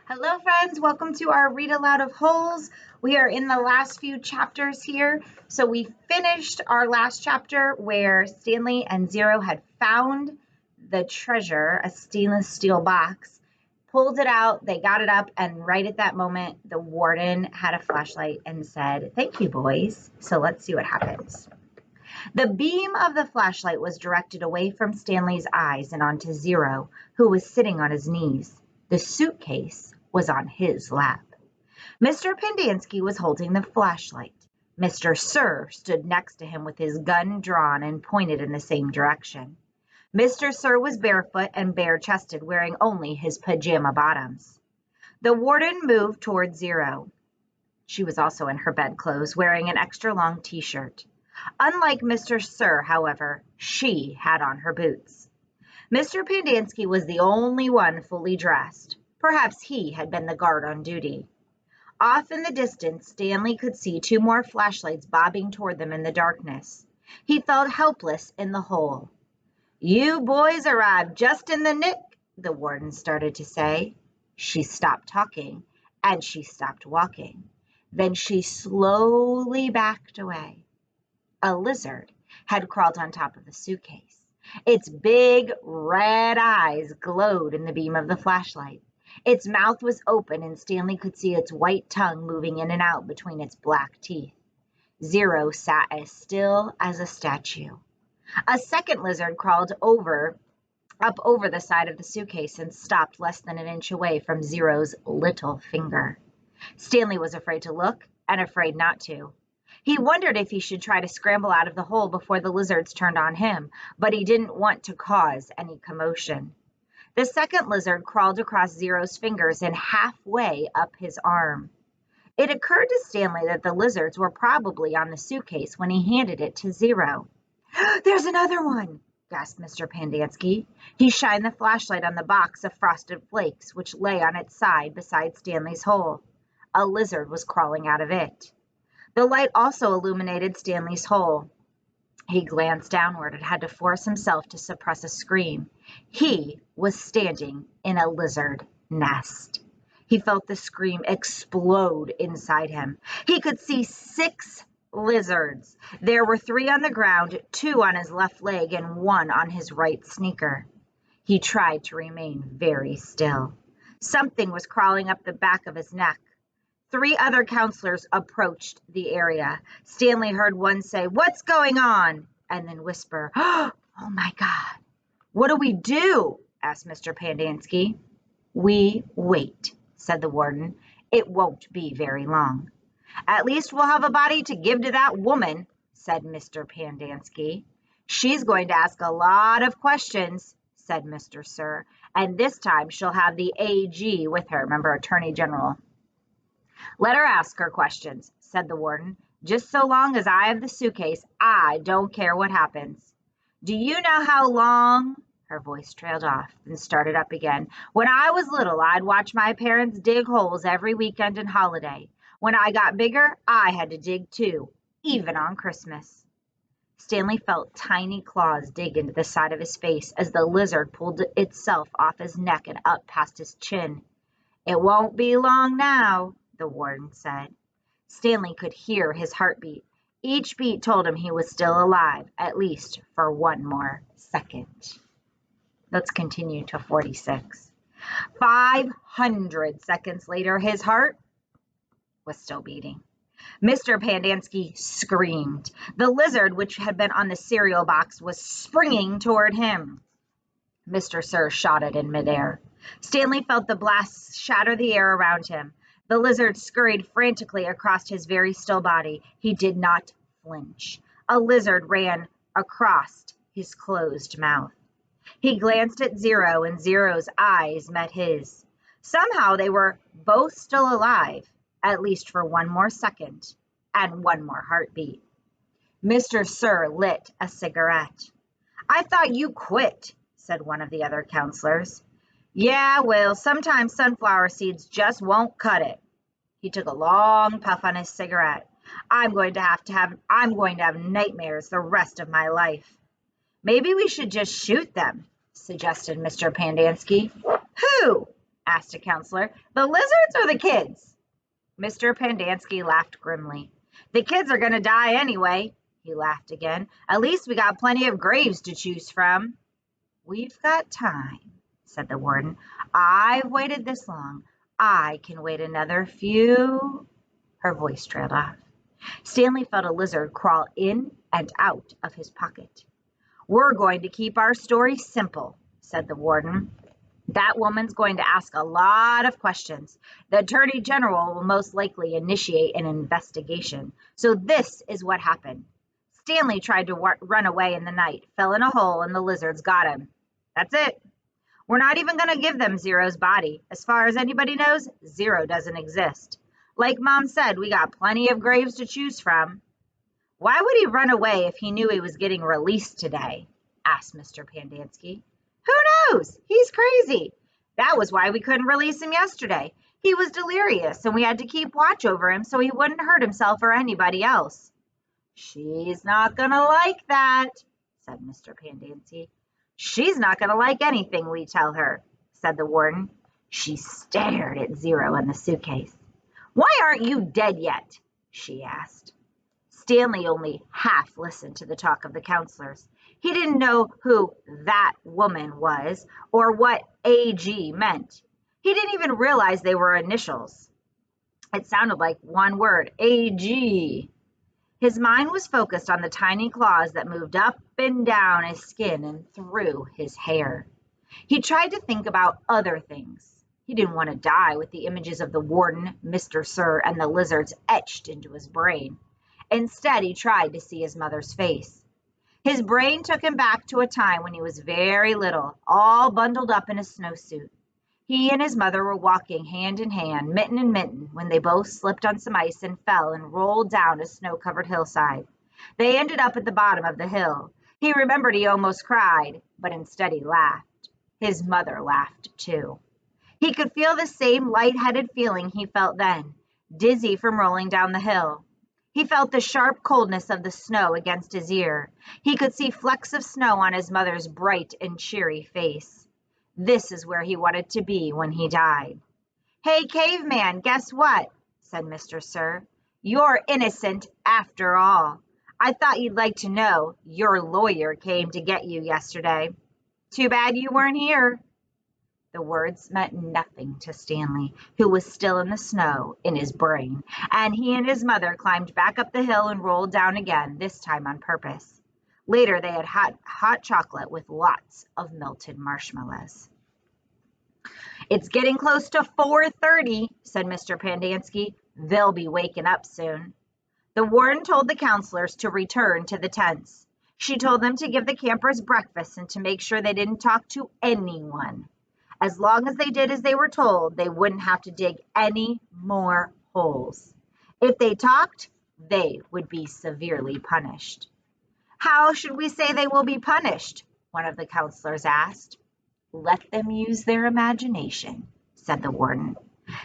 Hello, friends. Welcome to our Read Aloud of Holes. We are in the last few chapters here. So we finished our last chapter where Stanley and Zero had found the treasure, a stainless steel box, pulled it out, they got it up, and right at that moment, the warden had a flashlight and said, "Thank you, boys." So let's see what happens. The beam of the flashlight was directed away from Stanley's eyes and onto Zero, who was sitting on his knees. The suitcase was on his lap. Mr. Pendanski was holding the flashlight. Mr. Sir stood next to him with his gun drawn and pointed in the same direction. Mr. Sir was barefoot and bare-chested, wearing only his pajama bottoms. The warden moved toward Zero. She was also in her bedclothes, wearing an extra-long t-shirt. Unlike Mr. Sir, however, she had on her boots. Mr. Pendanski was the only one fully dressed. Perhaps he had been the guard on duty. Off in the distance, Stanley could see two more flashlights bobbing toward them in the darkness. He felt helpless in the hole. "You boys arrived just in the nick," the warden started to say. She stopped talking, and she stopped walking. Then she slowly backed away. A lizard had crawled on top of the suitcase. Its big red eyes glowed in the beam of the flashlight. Its mouth was open and Stanley could see its white tongue moving in and out between its black teeth. Zero sat as still as a statue. A second lizard crawled up over the side of the suitcase and stopped less than an inch away from Zero's little finger. Stanley was afraid to look and afraid not to. He wondered if he should try to scramble out of the hole before the lizards turned on him, but he didn't want to cause any commotion. The second lizard crawled across Zero's fingers and halfway up his arm. It occurred to Stanley that the lizards were probably on the suitcase when he handed it to Zero. "There's another one," gasped Mr. Pendanski. He shined the flashlight on the box of frosted flakes, which lay on its side beside Stanley's hole. A lizard was crawling out of it. The light also illuminated Stanley's hole. He glanced downward and had to force himself to suppress a scream. He was standing in a lizard nest. He felt the scream explode inside him. He could see 6 lizards. There were 3 on the ground, 2 on his left leg, and 1 on his right sneaker. He tried to remain very still. Something was crawling up the back of his neck. 3 other counselors approached the area. Stanley heard one say, "What's going on?" and then whisper, "Oh my God." "What do we do?" asked Mr. Pendanski. "We wait," said the warden. "It won't be very long." "At least we'll have a body to give to that woman," said Mr. Pendanski. "She's going to ask a lot of questions," said Mr. Sir, "and this time she'll have the AG with her." Remember, Attorney General. "Let her ask her questions," said the warden. "Just so long as I have the suitcase, I don't care what happens." "Do you know how long?" Her voice trailed off, then started up again. "When I was little, I'd watch my parents dig holes every weekend and holiday. When I got bigger, I had to dig too, even on Christmas." Stanley felt tiny claws dig into the side of his face as the lizard pulled itself off his neck and up past his chin. "It won't be long now," the warden said. Stanley could hear his heartbeat. Each beat told him he was still alive, at least for 1 more second. Let's continue to 46. 500 seconds later, his heart was still beating. Mr. Pendanski screamed. The lizard, which had been on the cereal box, was springing toward him. Mr. Sir shot it in midair. Stanley felt the blast shatter the air around him. The lizard scurried frantically across his very still body. He did not flinch. A lizard ran across his closed mouth. He glanced at Zero, and Zero's eyes met his. Somehow they were both still alive, at least for 1 more second and 1 more heartbeat. Mr. Sir lit a cigarette. "I thought you quit," said one of the other counselors. "Yeah, well, sometimes sunflower seeds just won't cut it." He took a long puff on his cigarette. I'm going to have nightmares the rest of my life." "Maybe we should just shoot them," suggested Mr. Pendanski. "Who?" asked a counselor. The lizards or the kids? Mr. Pendanski laughed grimly. The kids are going to die anyway. He laughed again. At least we got plenty of graves to choose from. We've got time, said the warden. I've waited this long. I can wait another few. Her voice trailed off. Stanley felt a lizard crawl in and out of his pocket. We're going to keep our story simple, said the warden. That woman's going to ask a lot of questions. The Attorney General will most likely initiate an investigation. So this is what happened. Stanley tried to run away in the night, fell in a hole, and the lizards got him. That's it. We're not even going to give them Zero's body. As far as anybody knows, Zero doesn't exist. Like Mom said, we got plenty of graves to choose from. Why would he run away if he knew he was getting released today? Asked Mr. Pendanski. Who knows? He's crazy. That was why we couldn't release him yesterday. He was delirious, and we had to keep watch over him so he wouldn't hurt himself or anybody else. She's not going to like that, said Mr. Pendanski. She's not going to like anything we tell her, said the warden. She stared at Zero in the suitcase. Why aren't you dead yet? She asked. Stanley only half listened to the talk of the counselors. He didn't know who that woman was or what AG meant. He didn't even realize they were initials. It sounded like one word, AG. His mind was focused on the tiny claws that moved up and down his skin and through his hair. He tried to think about other things. He didn't want to die with the images of the warden, Mr. Sir, and the lizards etched into his brain. Instead, he tried to see his mother's face. His brain took him back to a time when he was very little, all bundled up in a snowsuit. He and his mother were walking hand in hand, mitten in mitten, when they both slipped on some ice and fell and rolled down a snow-covered hillside. They ended up at the bottom of the hill. He remembered he almost cried, but instead he laughed. His mother laughed too. He could feel the same lightheaded feeling he felt then, dizzy from rolling down the hill. He felt the sharp coldness of the snow against his ear. He could see flecks of snow on his mother's bright and cheery face. This is where he wanted to be when he died. Hey, caveman, guess what? Said Mr. Sir. You're innocent after all. I thought you'd like to know. Your lawyer came to get you yesterday. Too bad you weren't here. The words meant nothing to Stanley, who was still in the snow in his brain, and he and his mother climbed back up the hill and rolled down again, this time on purpose. Later, they had hot chocolate with lots of melted marshmallows. It's getting close to 4:30, said Mr. Pendanski. They'll be waking up soon. The warden told the counselors to return to the tents. She told them to give the campers breakfast and to make sure they didn't talk to anyone. As long as they did as they were told, they wouldn't have to dig any more holes. If they talked, they would be severely punished. How should we say they will be punished? One of the counselors asked. Let them use their imagination, said the warden.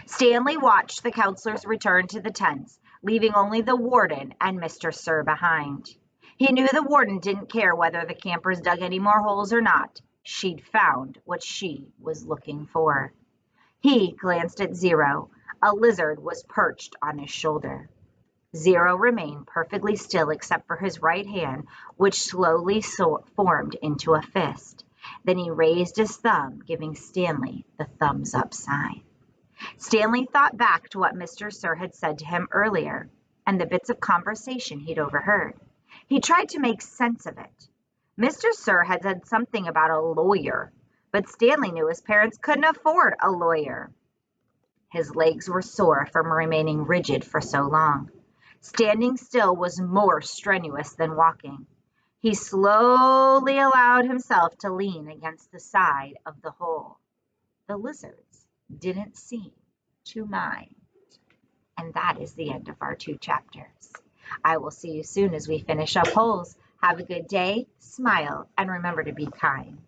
Stanley watched the counselors return to the tents, leaving only the warden and Mr. Sir behind. He knew the warden didn't care whether the campers dug any more holes or not. She'd found what she was looking for. He glanced at Zero. A lizard was perched on his shoulder. Zero remained perfectly still except for his right hand, which slowly formed into a fist. Then he raised his thumb, giving Stanley the thumbs up sign. Stanley thought back to what Mr. Sir had said to him earlier, and the bits of conversation he'd overheard. He tried to make sense of it. Mr. Sir had said something about a lawyer, but Stanley knew his parents couldn't afford a lawyer. His legs were sore from remaining rigid for so long. Standing still was more strenuous than walking. He slowly allowed himself to lean against the side of the hole. The lizards didn't seem to mind. And that is the end of our 2 chapters. I will see you soon as we finish up holes. Have a good day, smile, and remember to be kind.